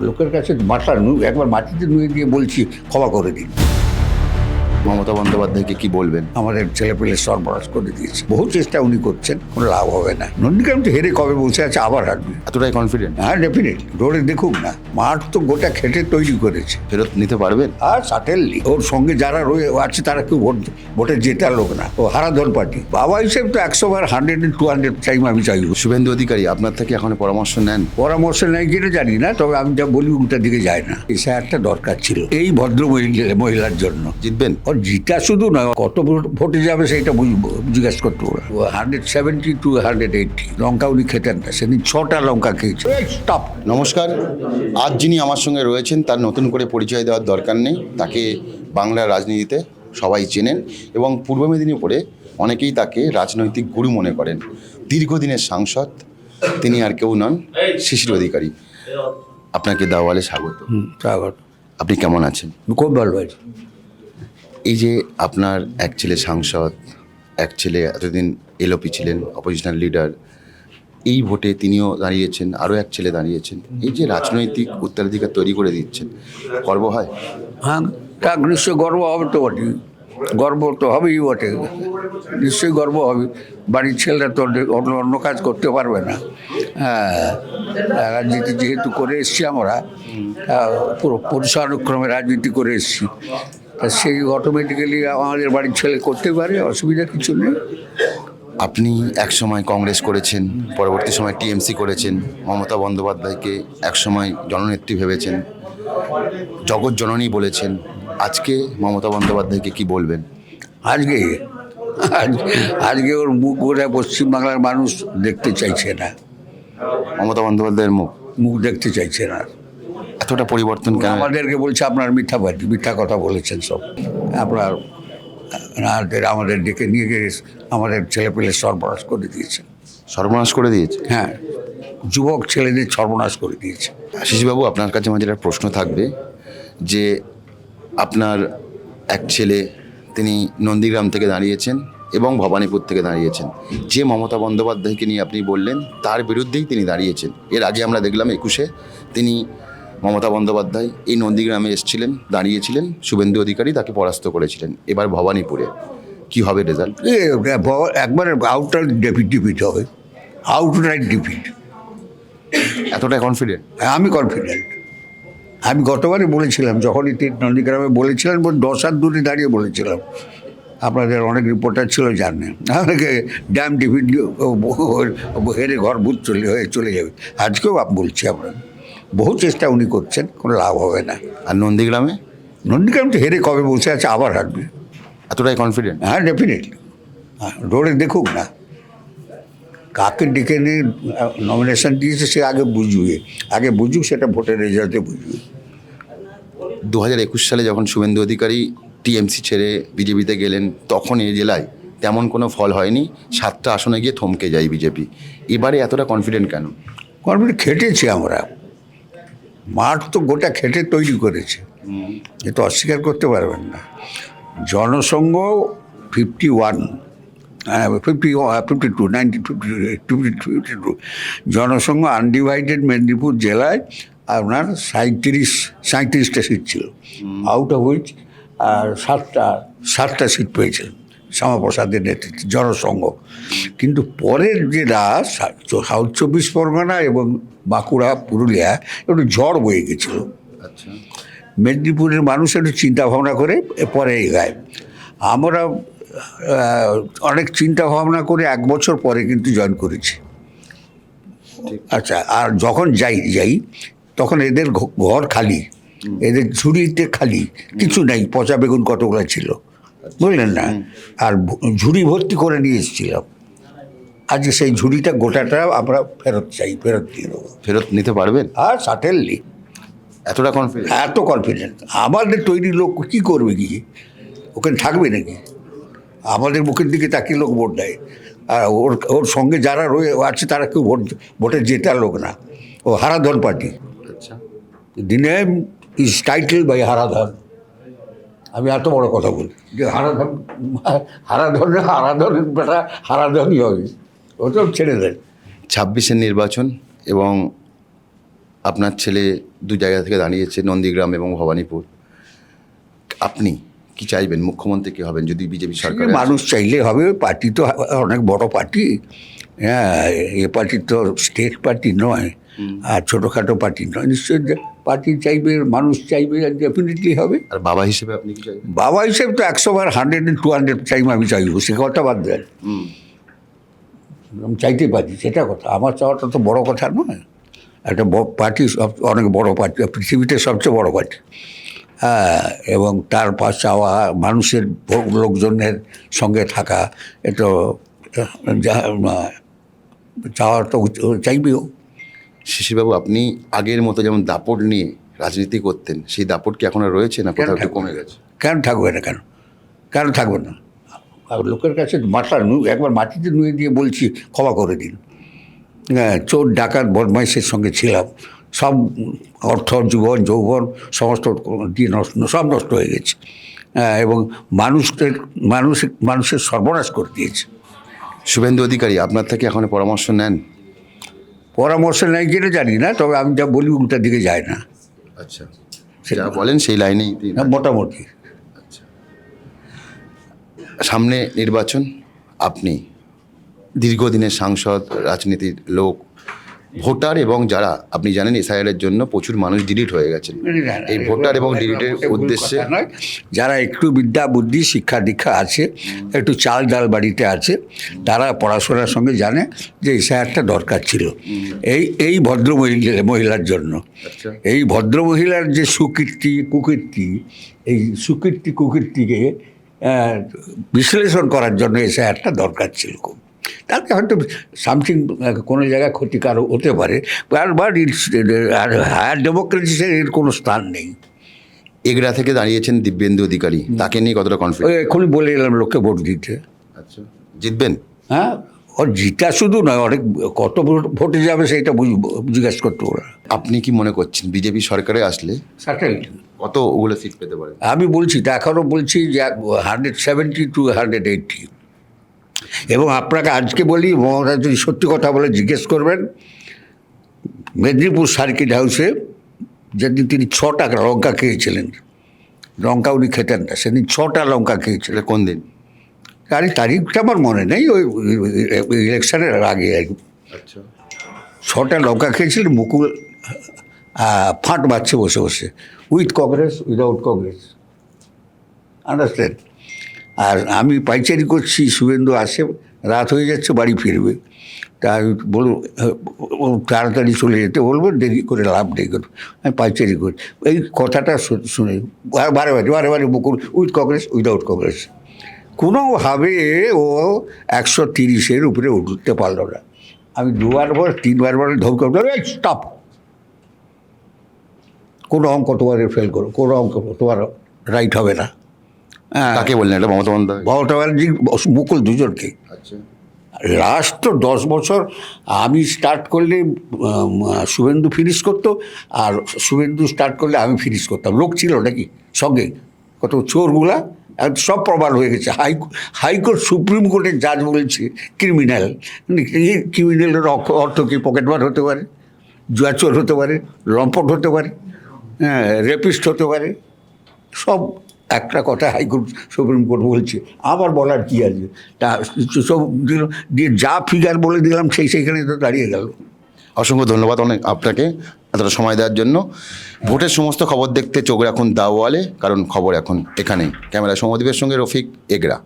লোকের কাছে একবার মাটিতে নুয়ে দিয়ে বলছি ক্ষমা করে দিন। মমতা বন্দ্যোপাধ্যায়কে কি বলবেন? আমাদের ছেলেপেলে সরবরাহ করে দিয়েছে, বহু চেষ্টা উনি করছেন, কোনো লাভ হবে না। নন্দীগ্রাম তো হেরে কবে বসে আছে, আবার হারবে। এতটাই কনফিডেন্ট? হ্যাঁ, ডেফিনেটলি। রোডে দেখুক না, মাঠ তো গোটা খেটে তৈরি করেছে। ফেরত নিতে পারবেন? আর সাটেললি ওর সঙ্গে যারা আছে তারা কেউ ভোটে জেতার লোক না, ও হারাধন পার্টি। বাবা হিসেবে তো 100 বার 100 টাইম আমি চাইব। শুভেন্দু অধিকারী আপনার থেকে এখন পরামর্শ নেন? পরামর্শ নেই কিনা জানি না, তবে আমি যা বলি উল্টার দিকে যায় না। এসে একটা দরকার ছিল এই ভদ্র মহিলার জন্য। জিতবেন? ওর জিতা শুধু নয়, কত ভোটে যাবে সেটা জিজ্ঞাসা করতে হবে। 170 to 180 লঙ্কা উনি খেতেন না, সেদিন 6টা লঙ্কা খেয়েছে। স্টপ। নমস্কার। আজ যিনি আমার সঙ্গে রয়েছেন তার নতুন করে পরিচয় দেওয়ার দরকার নেই। তাকে বাংলার রাজনীতিতে সবাই চেনেন এবং পূর্ব মেদিনীপুরে অনেকেই তাকে রাজনৈতিক গুরু মনে করেন। দীর্ঘদিনের সাংসদ তিনি আর কেউ নন, শিশির অধিকারী। আপনাকে দাওয়ালে স্বাগত। স্বাগত। আপনি কেমন আছেন? খুব ভালো আছে। এই যে আপনার এক ছেলে সাংসদ, এক ছেলে এতদিন এলওপি ছিলেন, অপোজিশনাল লিডার, এই ভোটে তিনিও দাঁড়িয়েছেন, আরও এক ছেলে দাঁড়িয়েছেন, এই যে রাজনৈতিক উত্তরাধিকার তৈরি করে দিচ্ছেন, গর্ব হয়? হ্যাঁ, তা নিশ্চয়ই গর্ব হবে তো বটে, গর্ব তো হবেই বটে, নিশ্চয়ই গর্ব হবে। বাড়ির ছেলেরা তো অন্য কাজ করতে পারবে না। হ্যাঁ, রাজনীতি যেহেতু করে এসছি আমরা, পুরো পুরুষানুক্রমে রাজনীতি করে এসছি, তা সেই অটোমেটিক্যালি আমাদের বাড়ির ছেলে করতে পারে, অসুবিধা কিছু নেই। আপনি একসময় কংগ্রেস করেছেন, পরবর্তী সময় টিএমসি করেছেন, মমতা বন্দ্যোপাধ্যায়কে একসময় জননেত্রী ভেবেছেন, জগৎ জননী বলেছেন। আজকে মমতা বন্দ্যোপাধ্যায়কে কি বলবেন? আজকে আজকে ওর মুখ ওরা পশ্চিমবাংলার মানুষ দেখতে চাইছে না, মমতা বন্দ্যোপাধ্যায়ের মুখ দেখতে চাইছে না। এতটা পরিবর্তন কেন? আমাদেরকে বলছে আপনার মিথ্যাবাদী, মিথ্যা কথা বলেছেন সব আপনার, আমাদের ডেকে নিয়ে গিয়ে আমাদের ছেলেপেলে সর্বনাশ করে দিয়েছে। সর্বনাশ করে দিয়েছে? হ্যাঁ, যুবক ছেলেদের সর্বনাশ করে দিয়েছে। শিশুবাবু, আপনার কাছে আমার যেটা প্রশ্ন থাকবে যে আপনার এক ছেলে তিনি নন্দীগ্রাম থেকে দাঁড়িয়েছেন এবং ভবানীপুর থেকে দাঁড়িয়েছেন, যে মমতা বন্দ্যোপাধ্যায়কে নিয়ে আপনি বললেন তার বিরুদ্ধেই তিনি দাঁড়িয়েছেন। এর আগে আমরা দেখলাম 21-এ তিনি মমতা বন্দ্যোপাধ্যায় এই নন্দীগ্রামে এসেছিলেন, দাঁড়িয়েছিলেন, শুভেন্দু অধিকারী তাকে পরাস্ত করেছিলেন। এবার ভবানীপুরে কি হবে রেজাল্ট? একবারে আউটার ডিফিট হবে, আউটরাইট ডিফিট। এতটা কনফিডেন্ট? আমি কনফিডেন্ট। আমি গতবারই বলেছিলাম, যখনই নন্দীগ্রামে বলেছিলেন, 10 হাত দূরে দাঁড়িয়ে বলেছিলাম, আপনাদের অনেক রিপোর্টার ছিল জানেন, আমাকে ড্যাম ডিফিট হেরে ঘর ভূত চলে যাবে। আজকেও বলছি, আমরা বহু চেষ্টা উনি করছেন, কোনো লাভ হবে না। আর নন্দীগ্রামে? নন্দীগ্রাম তো হেরে কবে বসে আছে, আবার হারবে। এতটাই কনফিডেন্ট? হ্যাঁ, ডেফিনেটলি। রোডে দেখুক না, কাকে ডেকে নিয়ে নমিনেশন দিয়েছে সে আগে বুঝুক, সেটা ভোটের রেজাল্টে বুঝবে। 2021 সালে যখন শুভেন্দু অধিকারী টিএমসি ছেড়ে বিজেপিতে গেলেন, তখন এই জেলায় তেমন কোনো ফল হয়নি, 7টা আসনে গিয়ে থমকে যায় বিজেপি। এবারে এতটা কনফিডেন্ট কেন? কনফিডেন্ট খেটেছি আমরা, মাঠ তো গোটা খেটে তৈরি করেছে, এ তো অস্বীকার করতে পারবেন না। জনসংঘ 51, 52, 52 জনসংঘ আনডিভাইডেড মেদিনীপুর জেলায় আপনার 37টা সিট ছিল, আউট অফ হুইচ আর 7টা সিট পেয়েছিলেন শ্যামাপ্রসাদের নেতৃত্বে জনসংঘ। কিন্তু পরের জেলা সাউথ 24 পরগনা এবং বাঁকুড়া, পুরুলিয়া একটু ঝড় বয়ে গেছিলো। আচ্ছা, মেদিনীপুরের মানুষ একটু চিন্তা ভাবনা করে পরে এগায়। আমরা অনেক চিন্তা ভাবনা করে 1 বছর পরে কিন্তু জয়েন করেছি। আচ্ছা, আর যখন যাই তখন এদের ঘর খালি, এদের ঝুড়িতে খালি, কিছু নাই, পচা বেগুন কতগুলো ছিল, বুঝলেন না, আর ঝুড়ি ভর্তি করে নিয়ে এসেছিলাম। আজকে সেই ঝুড়িটা গোটাটা আমরা ফেরত দিয়ে দেবো। ফেরত নিতে পারবেন? আর সাটেললি। এতটা কনফিডেন্ট? এত কনফিডেন্ট। আমাদের তৈরি লোক কী করবে, গিয়ে ওখানে থাকবে নাকি? আমাদের মুখের দিকে তাকিয়ে লোক ভোট দেয়, আর ওর সঙ্গে যারা আছে তারা কেউ ভোটে জেতার লোক না, ও হারাধন পার্টি। আচ্ছা, দিনে ইজ টাইটেল বাই হারাধন। আমি এত বড় কথা বলি যে হারাধনের বেটা হারাধনই হবে, ও তো ছেড়ে দেয়। 26-এর নির্বাচন এবং আপনার ছেলে দু জায়গা থেকে দাঁড়িয়েছে, নন্দীগ্রাম এবং ভবানীপুর। আপনি কি চাইবেন, মুখ্যমন্ত্রী কি হবেন যদি বিজেপি সরকার? মানুষ চাইলে হবে, পার্টি তো অনেক বড় পার্টি। হ্যাঁ, এ পার্টি তো স্টেট পার্টি নয়, আর ছোটোখাটো পার্টি নয়। নিশ্চয়ই পার্টি চাইবে, মানুষ চাইবে, ডেফিনেটলি হবে। আর বাবা হিসেবে আপনি কি চাইবেন? বাবা হিসেবে তো 100বার 100-200 টাইম আমি চাইবো, সে কথা বাদ দেন। আমি চাইতে পারি, সেটা কথা। আমার চাওয়াটা তো বড় কথা নয়। একটা পার্টি অনেক বড় পার্টি, পৃথিবীতে সবচেয়ে বড় পার্টি। হ্যাঁ, এবং তার পাশ চাওয়া, মানুষের লোকজনের সঙ্গে থাকা, এটা চাওয়া তো চাইবেও। শিশিরবাবু, আপনি আগের মতো যেমন দাপট নিয়ে রাজনীতি করতেন, সেই দাপট কি এখনো রয়েছে না কোথাও একটু কমে গেছে? কেন থাকবে না, কেন থাকবে না? আর লোকের কাছে একবার মাটিতে নুয়ে দিয়ে বলছি ক্ষমা করে দিন। হ্যাঁ, চোর ডাকাত বদমাইশের সঙ্গে ছিলাম, সব অর্থ, জীবন, যৌবন সমস্ত দিয়ে সব নষ্ট হয়ে গেছে। হ্যাঁ, এবং মানুষের সর্বনাশ করে দিয়েছে। শুভেন্দু অধিকারী আপনার থেকে এখনো পরামর্শ নেন? পরামর্শ নেই কিনা জানি না, তবে আমি যা বলি উল্টার দিকে যায় না। আচ্ছা, সেটা বলেন সেই লাইনেই। মোটামুটি। সামনে নির্বাচন, আপনি দীর্ঘদিনের সাংসদ, রাজনীতির লোক, ভোটার এবং যারা আপনি জানেন এসআইআরের জন্য প্রচুর মানুষ ডিলিট হয়ে গেছেন, এই ভোটার এবং ডিলিটের উদ্দেশ্যে যারা একটু বিদ্যা বুদ্ধি শিক্ষা দীক্ষা আছে, একটু চাল ডাল বাড়িতে আছে, তারা পড়াশোনার সঙ্গে জানে যে এসআইআরটা দরকার ছিল এই ভদ্র মহিলার জন্য। এই ভদ্র মহিলার যে সুকীর্তি কুকীর্তি, এই সুকীর্তি কুকীর্তিকে বিশ্লেষণ করার জন্য এসআইআরটা দরকার ছিল খুব। তাকে হয়তো সামথিং কোনো জায়গায় ক্ষতিকারক হতে পারে, বাট আর হায়ার ডেমোক্রেসিসের এর কোনো স্থান নেই। এগরা থেকে দাঁড়িয়েছেন দিব্যেন্দু অধিকারী, তাকে নিয়ে কতটা কনফিডেন্স? এখনই বলে এলাম লোককে ভোট দিতে। আচ্ছা, জিতবেন? হ্যাঁ, ওর জিতা শুধু নয়, অনেক কত ভোটে যাবে সেটা জিজ্ঞাসা করতে ওরা। আপনি কি মনে করছেন বিজেপি সরকারে আসলে সার্টেনলি কত ওগুলো সিট পেতে পারে? আমি বলছি তো, এখনও বলছি যে 170 to 180। এবং আপনাকে আজকে বলি, মমতা যদি সত্যি কথা বলে জিজ্ঞেস করবেন, মেদিনীপুর সার্কিট হাউসে যেদিন তিনি 6টা লঙ্কা খেয়েছিলেন, লঙ্কা উনি খেতেন না, সেদিন 6টা লঙ্কা খেয়েছিলেন। কোন দিন? তারিখটা আমার মনে নেই, ওই ইলেকশনের আগে আর কি। আচ্ছা, 6টা লঙ্কা খেয়েছিলেন। মুকুল ফাঁট বাজছে বসে বসে, with Congress without Congress, understand. আর আমি পাইচারি করছি, শুভেন্দু আসে, রাত হয়ে যাচ্ছে, বাড়ি ফিরবে, তা আমি বলবো তাড়াতাড়ি চলে যেতে বলবো, দেরি করে লাভ নেই, আমি পাইচারি করি। এই কথাটা শুনে বারে বারে মুকুল উইথ কংগ্রেস উইদাউট কংগ্রেস, কোনোভাবে ও 130-এর উপরে উঠতে পারল না। আমি 2-3বার ধমকে স্টপ, কোনো অঙ্ক তোমার ফেল করো, কোনো অঙ্ক তোমার রাইট হবে না। কাকে বললেন এটা? মমতা ব্যানার্জি, মুকুল, দুজনকে। আচ্ছা, লাস্ট তো 10 বছর আমি স্টার্ট করলে শুভেন্দু ফিনিশ করতো, আর শুভেন্দু স্টার্ট করলে আমি ফিনিশ করতাম। লোক ছিল নাকি সঙ্গে? কত চোরগুলা সব প্রমাণ হয়ে গেছে। হাইকোর্ট, সুপ্রিম কোর্টের জাজ বলেছে ক্রিমিনাল। ক্রিমিনালের অর্থ কি? পকেটমার হতে পারে, জুয়া চোর হতে পারে, লম্পট হতে পারে, হ্যাঁ, রেপিস্ট হতে পারে, সব একটা কথা হাইকোর্ট সুপ্রিম কোর্ট বলছে। আমার বলার কী আছে? তা সব দিয়ে যা ফিগার বলে দিলাম সেইখানে তো দাঁড়িয়ে গেল। অসংখ্য ধন্যবাদ আপনাকে এতটা সময় দেওয়ার জন্য। ভোটের সমস্ত খবর দেখতে চোখ রাখুন দাওয়ালে, কারণ খবর এখন এখানেই। ক্যামেরা সৌম্যদীপের সঙ্গে রফিক, এগরা।